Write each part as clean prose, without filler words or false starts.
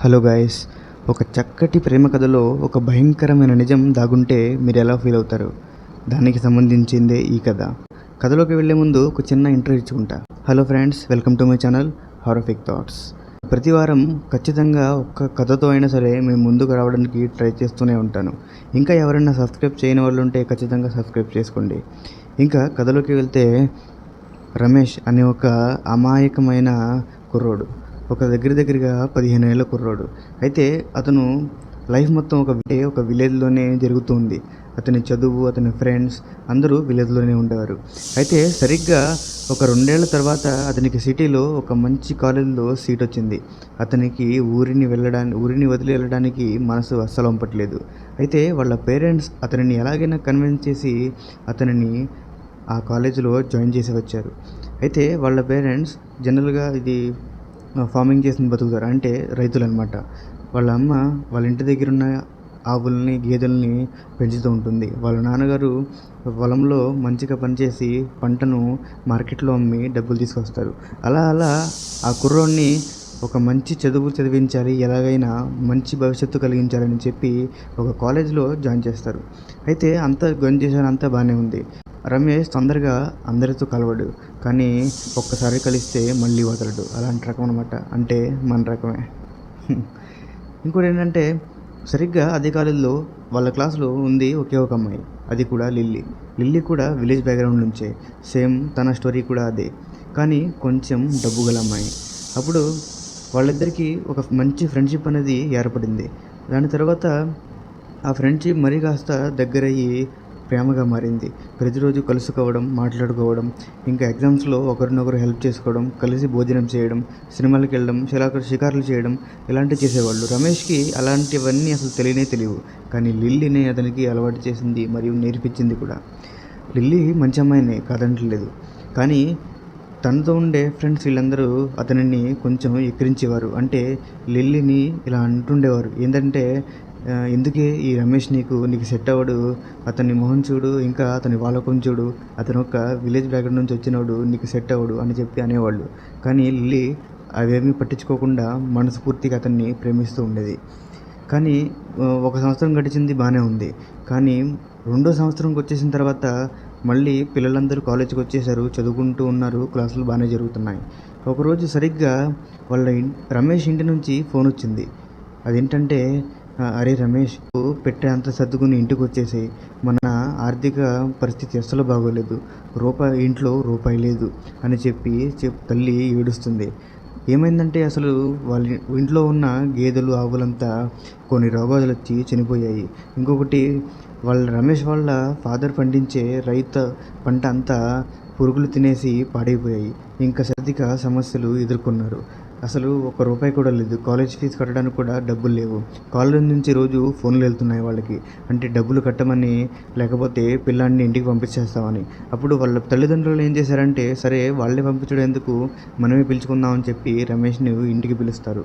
Hello guys, ఒక చక్కటి ప్రేమ కథలో ఒక భయంకరమైన నిజం దాగుంటే మీరు ఎలా ఫీల్ అవుతారు? దానికి సంబంధించిందే ఈ కథ. కథలోకి వెళ్ళే ముందు ఒక చిన్న ఇంట్రో ఇచ్చుకుంటా. Hello friends, welcome to my channel horrific thoughts. ప్రతి వారం ఖచ్చితంగా ఒక్క కథతో అయినా సరే మేము ముందుకు రావడానికి ట్రై చేస్తూనే ఉంటాను. ఇంకా ఎవరైనా సబ్స్క్రైబ్ చేయని వాళ్ళు ఉంటే ఖచ్చితంగా సబ్స్క్రైబ్ చేసుకోండి. ఇంకా కథలోకి వెళ్తే, రమేష్ అనే ఒక అమాయకమైన కుర్రోడు, ఒక దగ్గరగా 15 ఏళ్ళ కుర్రోడు. అయితే అతను లైఫ్ మొత్తం ఒక విలేజ్లోనే జరుగుతుంది. అతని చదువు, అతని ఫ్రెండ్స్ అందరూ విలేజ్లోనే ఉండేవారు. అయితే సరిగ్గా ఒక 2 ఏళ్ల తర్వాత అతనికి సిటీలో ఒక మంచి కాలేజీలో సీట్ వచ్చింది. అతనికి ఊరిని వదిలి వెళ్ళడానికి మనసు అస్సలు వంపట్లేదు. అయితే వాళ్ళ పేరెంట్స్ అతనిని ఎలాగైనా కన్విన్స్ చేసి అతనిని ఆ కాలేజీలో జాయిన్ చేసి వచ్చారు. అయితే వాళ్ళ పేరెంట్స్ జనరల్గా ఇది ఫార్మింగ్ చేసిన బతుకుతారు, అంటే రైతులు అనమాట. వాళ్ళ అమ్మ వాళ్ళ ఇంటి దగ్గర ఉన్న ఆవుల్ని, గేదెల్ని పెంచుతూ ఉంటుంది. వాళ్ళ నాన్నగారు పొలంలో మంచిగా పనిచేసి పంటను మార్కెట్లో అమ్మి డబ్బులు తీసుకొస్తారు. అలా అలా ఆ కుర్రోడిని ఒక మంచి చదువు చదివించాలి, ఎలాగైనా మంచి భవిష్యత్తు కలిగించాలని చెప్పి ఒక కాలేజీలో జాయిన్ చేస్తారు. అయితే అంతా జాయిన్ చేశారు, అంతా బాగానే ఉంది. రమేష్ తొందరగా అందరితో కలవడు, కానీ ఒక్కసారి కలిస్తే మళ్ళీ వదలడు. అలాంటి రకం అనమాట, అంటే మన రకమే. ఇంకోటి ఏంటంటే, సరిగ్గా అదే కాలేజీలో వాళ్ళ క్లాస్లో ఉంది ఒకే ఒక అమ్మాయి, అది కూడా లిల్లీ. లిల్లీ కూడా విలేజ్ బ్యాక్గ్రౌండ్ నుంచే, సేమ్ తన స్టోరీ కూడా అదే, కానీ కొంచెం డబ్బు గల అమ్మాయి. అప్పుడు వాళ్ళిద్దరికీ ఒక మంచి ఫ్రెండ్షిప్ అనేది ఏర్పడింది. దాని తర్వాత ఆ ఫ్రెండ్షిప్ మరీ కాస్త దగ్గరయ్యి ప్రేమగా మారింది. ప్రతిరోజు కలుసుకోవడం, మాట్లాడుకోవడం, ఇంకా ఎగ్జామ్స్లో ఒకరినొకరు హెల్ప్ చేసుకోవడం, కలిసి భోజనం చేయడం, సినిమాలకు వెళ్ళడం, షికారులు చేయడం, ఇలాంటివి చేసేవాళ్ళు. రమేష్కి అలాంటివన్నీ అసలు తెలియవు. కానీ లిల్లీని అతనికి అలవాటు చేసింది మరియు నేర్పించింది కూడా. లిల్లీ మంచి అమ్మాయినే కాదంటలేదు, కానీ తనతో ఉండే ఫ్రెండ్స్ వీళ్ళందరూ అతనిని కొంచెం ఎక్కిరించేవారు. అంటే లిల్లీని ఇలా అంటుండేవారు, ఏంటంటే ఎందుకే ఈ రమేష్ నీకు సెట్ అవ్వడు, అతని మొహం చూడు, ఇంకా అతని వాలకం చూడు, అతను ఒక విలేజ్ బ్యాక్గ్రౌండ్ నుంచి వచ్చినవాడు, నీకు సెట్ అవ్వడు అని చెప్పి అనేవాళ్ళు. కానీ లిల్లీ అవేమీ పట్టించుకోకుండా మనస్ఫూర్తిగా అతన్ని ప్రేమిస్తూ ఉండేది. కానీ 1 సంవత్సరం గడిచింది, బాగానే ఉంది. కానీ 2వ సంవత్సరంకి వచ్చేసిన తర్వాత మళ్ళీ పిల్లలందరూ కాలేజీకి వచ్చేసారు, చదువుకుంటూ ఉన్నారు, క్లాసులు బాగానే జరుగుతున్నాయి. ఒకరోజు సరిగ్గా రమేష్ ఇంటి నుంచి ఫోన్ వచ్చింది. అదేంటంటే, అరే రమేష్, పెట్టే అంత సర్దుకుని ఇంటికి వచ్చేసాయి, మన ఆర్థిక పరిస్థితి అస్సలు బాగోలేదు, ఇంట్లో రూపాయి లేదు అని చెప్పి తల్లి ఏడుస్తుంది. ఏమైందంటే, అసలు వాళ్ళ ఇంట్లో ఉన్న గేదెలు, ఆవులంతా కొన్ని రోగాలు వచ్చి చనిపోయాయి. ఇంకొకటి, రమేష్ వాళ్ళ ఫాదర్ పండించే పంట అంతా పురుగులు తినేసి పాడైపోయాయి. ఇంకా ఆర్థిక సమస్యలు ఎదుర్కొన్నారు. అసలు ₹1 కూడా లేదు. కాలేజ్ ఫీజు కట్టడానికి కూడా డబ్బులు లేవు. కాలేజ్ నుంచి రోజు ఫోన్లు వెళ్తున్నాయి వాళ్ళకి, అంటే డబ్బులు కట్టమని, లేకపోతే పిల్లాడిని ఇంటికి పంపించేస్తామని. అప్పుడు వాళ్ళ తల్లిదండ్రులు ఏం చేశారంటే, సరే వాళ్ళని పంపించడం ఎందుకు, మనమే పిలుచుకుందామని చెప్పి రమేష్ని ఇంటికి పిలుస్తారు.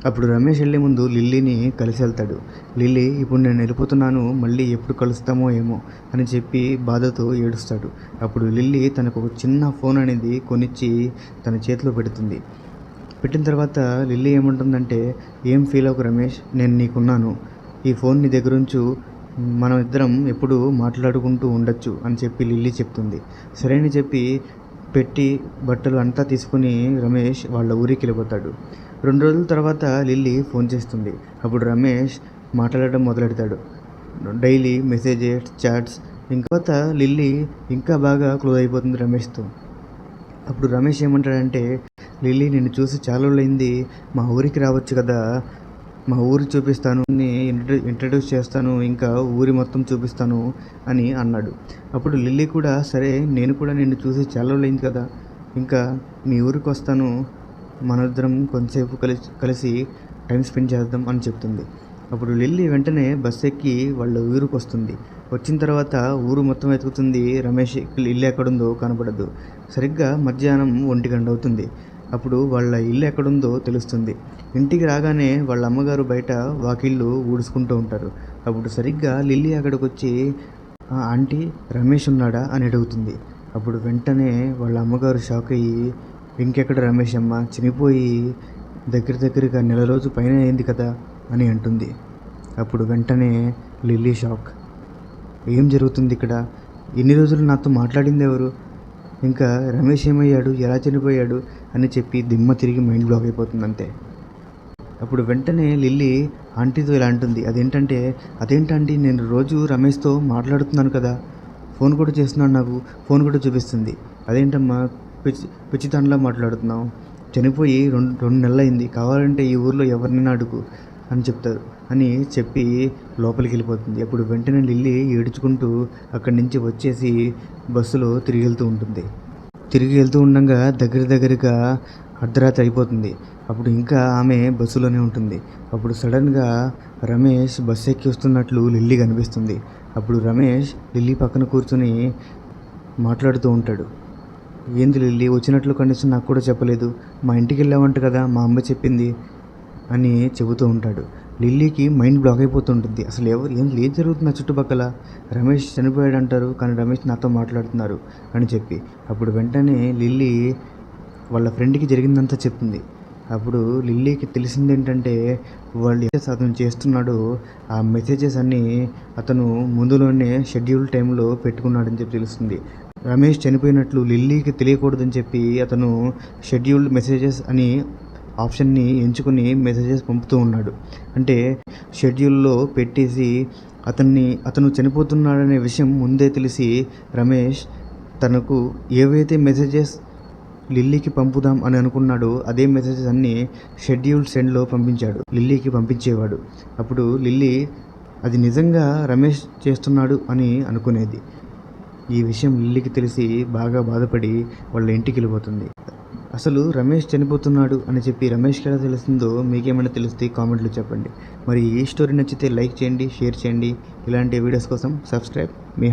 అప్పుడు రమేష్ వెళ్ళే ముందు లిల్లీని కలిసి వెళ్తాడు. లిల్లీ, ఇప్పుడు నేను వెళ్ళిపోతున్నాను, మళ్ళీ ఎప్పుడు కలుస్తామో ఏమో అని చెప్పి బాధతో ఏడుస్తాడు. అప్పుడు లిల్లీ తనకు ఒక చిన్న ఫోన్ అనేది కొనిచ్చి తన చేతిలో పెడుతుంది. పెట్టిన తర్వాత లిల్లీ ఏమంటుందంటే, ఏం ఫీల్ అవ్వకు రమేష్, నేను నీకున్నాను, ఈ ఫోన్ నీ దగ్గర ఉంచు, మనం ఇద్దరం ఎప్పుడు మాట్లాడుకుంటూ ఉండొచ్చు అని చెప్పి లిల్లీ చెప్తుంది. సరే అని చెప్పి పెట్టి బట్టలు అంతా తీసుకుని రమేష్ వాళ్ళ ఊరికి వెళ్ళిపోతాడు. 2 రోజుల తర్వాత లిల్లీ ఫోన్ చేస్తుంది. అప్పుడు రమేష్ మాట్లాడడం మొదలెడతాడు, డైలీ మెసేజెస్, చాట్స్. తర్వాత లిల్లీ ఇంకా బాగా క్లోజ్ అయిపోతుంది రమేష్తో. అప్పుడు రమేష్ ఏమంటాడంటే, లిల్లీ, నిన్ను చూసి చాలా రోజులైంది, మా ఊరికి రావచ్చు కదా, మా ఊరు చూపిస్తాను, ఇంట్రడ్యూస్ చేస్తాను, ఇంకా ఊరి మొత్తం చూపిస్తాను అని అన్నాడు. అప్పుడు లిల్లీ కూడా, సరే నేను కూడా నిన్ను చూసి చాలా రోజులైంది కదా, ఇంకా మీ ఊరికి వస్తాను, మనిద్దరం కొంతసేపు కలిసి టైం స్పెండ్ చేద్దాం అని చెప్తుంది. అప్పుడు లిల్లీ వెంటనే బస్ ఎక్కి వాళ్ళ ఊరికి వస్తుంది. వచ్చిన తర్వాత ఊరు మొత్తం వెతుకుతుంది, రమేష్ ఇల్లు ఎక్కడుందో కనపడదు. సరిగ్గా మధ్యాహ్నం 1 గంట అవుతుంది. అప్పుడు వాళ్ళ ఇల్లు ఎక్కడుందో తెలుస్తుంది. ఇంటికి రాగానే వాళ్ళ అమ్మగారు బయట వాకిళ్ళు ఊడ్చుకుంటూ ఉంటారు. అప్పుడు సరిగ్గా లిల్లీ అక్కడికి వచ్చి, ఆంటీ, రమేష్ ఉన్నాడా అని అడుగుతుంది. అప్పుడు వెంటనే వాళ్ళ అమ్మగారు షాక్ అయ్యి, ఇంకెక్కడ రమేష్ అమ్మ, చనిపోయి దగ్గరగా నెల రోజు పైన అయింది కదా అని అంటుంది. అప్పుడు వెంటనే లిల్లీ షాక్. ఏం జరుగుతుంది ఇక్కడ? ఎన్ని రోజులు నాతో మాట్లాడింది ఎవరు? ఇంకా రమేష్ ఏమయ్యాడు, ఎలా చనిపోయాడు అని చెప్పి దిమ్మ తిరిగి మైండ్ బ్లాక్ అయిపోతుంది అంతే. అప్పుడు వెంటనే లిల్లీ ఆంటీతో ఇలా అంటుంది. అదేంటంటే నేను రోజు రమేష్తో మాట్లాడుతున్నాను కదా, ఫోన్ కూడా చేస్తున్నాను, నాకు ఫోన్ కూడా చూపిస్తుంది. అదేంటమ్మా పిచ్చితనంలా మాట్లాడుతున్నావు? చనిపోయి రెండు నెలలు అయింది, కావాలంటే ఈ ఊర్లో ఎవరినైనా అడుగు అని చెప్తారు అని చెప్పి లోపలికి వెళ్ళిపోతుంది. అప్పుడు వెంటనే లిల్లీ ఏడ్చుకుంటూ అక్కడి నుంచి వచ్చేసి బస్సులో తిరిగి వెళ్తూ ఉండగా దగ్గరగా అర్ధరాత్రి అయిపోతుంది. అప్పుడు ఇంకా ఆమె బస్సులోనే ఉంటుంది. అప్పుడు సడన్గా రమేష్ బస్సు ఎక్కి వస్తున్నట్లు లిల్లీ కనిపిస్తుంది. అప్పుడు రమేష్ లిల్లీ పక్కన కూర్చొని మాట్లాడుతూ ఉంటాడు. ఏంది లిల్లీ, వచ్చినట్లు కనీసం నాకు కూడా చెప్పలేదు, మా ఇంటికి వెళ్ళావంట కదా, మా అమ్మ చెప్పింది అని చెబుతూ ఉంటాడు. లిల్లీకి మైండ్ బ్లాక్ అయిపోతుంటుంది. అసలు ఏం జరుగుతుంది చుట్టుపక్కల? రమేష్ చనిపోయాడు అంటారు, కానీ రమేష్ నాతో మాట్లాడుతున్నారు అని చెప్పి. అప్పుడు వెంటనే లిల్లీ వాళ్ళ ఫ్రెండ్కి జరిగిందంతా చెప్తుంది. అప్పుడు లిల్లీకి తెలిసింది ఏంటంటే వాళ్ళు అతను చేస్తున్నాడు, ఆ మెసేజెస్ అన్నీ అతను ముందులోనే షెడ్యూల్ టైంలో పెట్టుకున్నాడని చెప్పి తెలుస్తుంది. రమేష్ చనిపోయినట్లు లిల్లీకి తెలియకూడదని చెప్పి అతను షెడ్యూల్డ్ మెసేజెస్ అని ఆప్షన్ని ఎంచుకుని మెసేజెస్ పంపుతూ ఉన్నాడు. అంటే షెడ్యూల్లో పెట్టేసి అతను చనిపోతున్నాడనే విషయం ముందే తెలిసి రమేష్ తనకు ఏవైతే మెసేజెస్ లిల్లీకి పంపుదాం అని అనుకున్నాడో అదే మెసేజెస్ అన్నీ షెడ్యూల్ సెండ్లో లిల్లీకి పంపించేవాడు. అప్పుడు లిల్లీ అది నిజంగా రమేష్ చేస్తున్నాడు అని అనుకునేది. ఈ విషయం లిల్లీకి తెలిసి బాగా బాధపడి వాళ్ళ ఇంటికి వెళ్ళిపోతుంది. అసలు రమేష్ చనిపోతున్నాడు అని చెప్పి రమేష్కి ఎలా తెలుస్తుందో మీకేమైనా తెలిస్తే కామెంట్లో చెప్పండి. మరి ఈ స్టోరీ నచ్చితే లైక్ చేయండి, షేర్ చేయండి. ఇలాంటి వీడియోస్ కోసం సబ్స్క్రైబ్ మీ